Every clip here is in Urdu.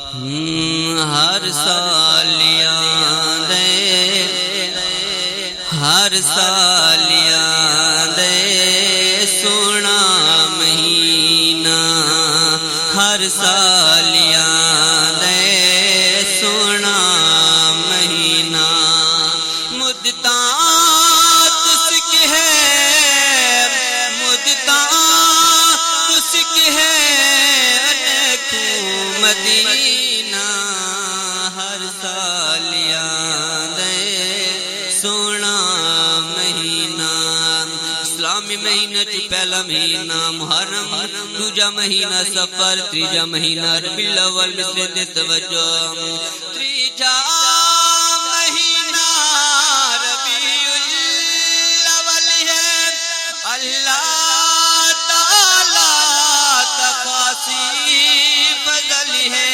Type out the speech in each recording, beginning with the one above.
ہر سال آندے ہر سال آندے سونا مہینہ ہر سال آندے سونا مہینہ مدتاں تسک ہے مدتاں تسک ہے مدینہ ہر سال آندے سونا مہینہ اسلامی مہینہ چ پہلا مہینہ محرم دوجا مہینہ سفر تیجا مہینہ ربیع الاول مصر تے توجہ تیجا مہینہ ربیع الاول ہے اللہ تعالی تقاصی ہے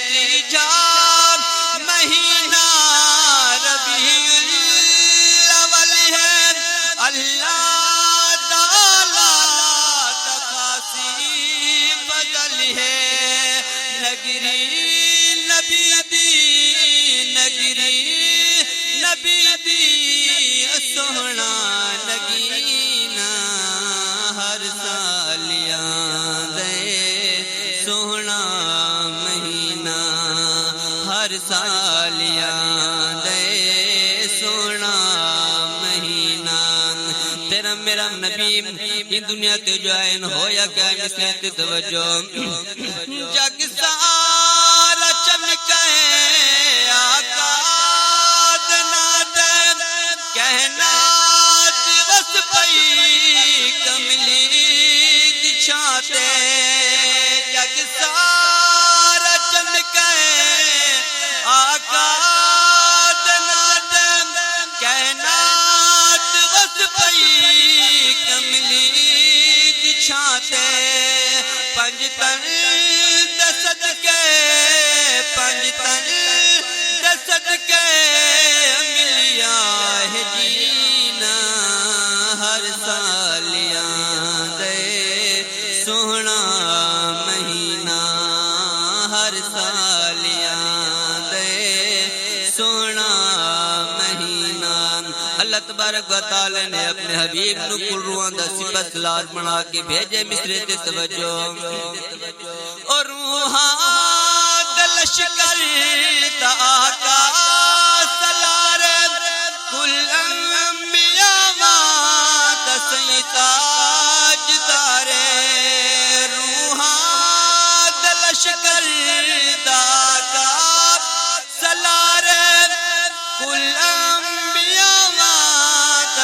تیجا مہینہ ربیع الاول ہے اللہ تعالی تقاصی فضل ہے نگری نبی دی نگری نبی دی سونا نگینہ ہر سال آندے سونا مہینہ ہر سال آندے سونا مہینہ تیرا میرا نبی یہ دنیا تے جو آئین ہویا کیا مثل تے توجہ جگ سارا چمکے آقا دنا دے کہنا دیوس پئی کملی دچھاتے جگ سارا چمکے آقا دنا دے کہنا دیوس پئی کملی دچھاتے پنج تن دسد کے پنج تن دسد کے ملیا ہے جینا ہر سال آندے سونا مہینہ ہر سال آندے سونا مہینہ اللہ تبارک و تعالی نے اپنے حبیب نو کل روحاں دا صفت سلار بنا کے بھیجے مصر تے توجہ اور روحاں دا لشکر دا آقا سلار کل انبیاء دا سیتاج دارے روحاں دا لشکر دا آقا سلار کل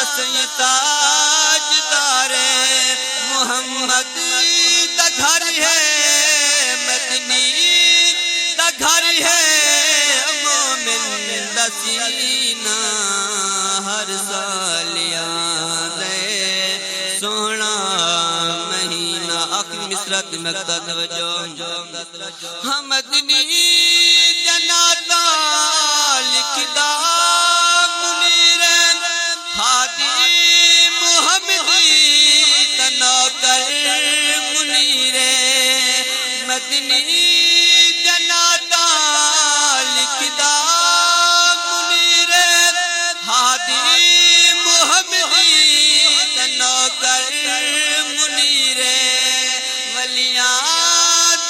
سیتاج دارے محمد دا گھر ہے مدنی دا گھر ہے مومن دا سینہ ہر سال آندے سونا مہینہ آخری مصرع مقطع توجہ ہم مدنی جناتا لکھدا مدنی جناتا لکھدا منیر ہادی محمدی تنوکر منیر ولیاں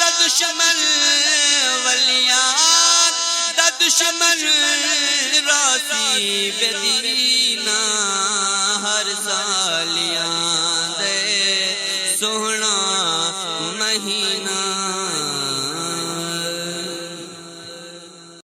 دا دشمن ولیاں دا دشمن راسی بدینہ ہر سال آندے سونا مہینہ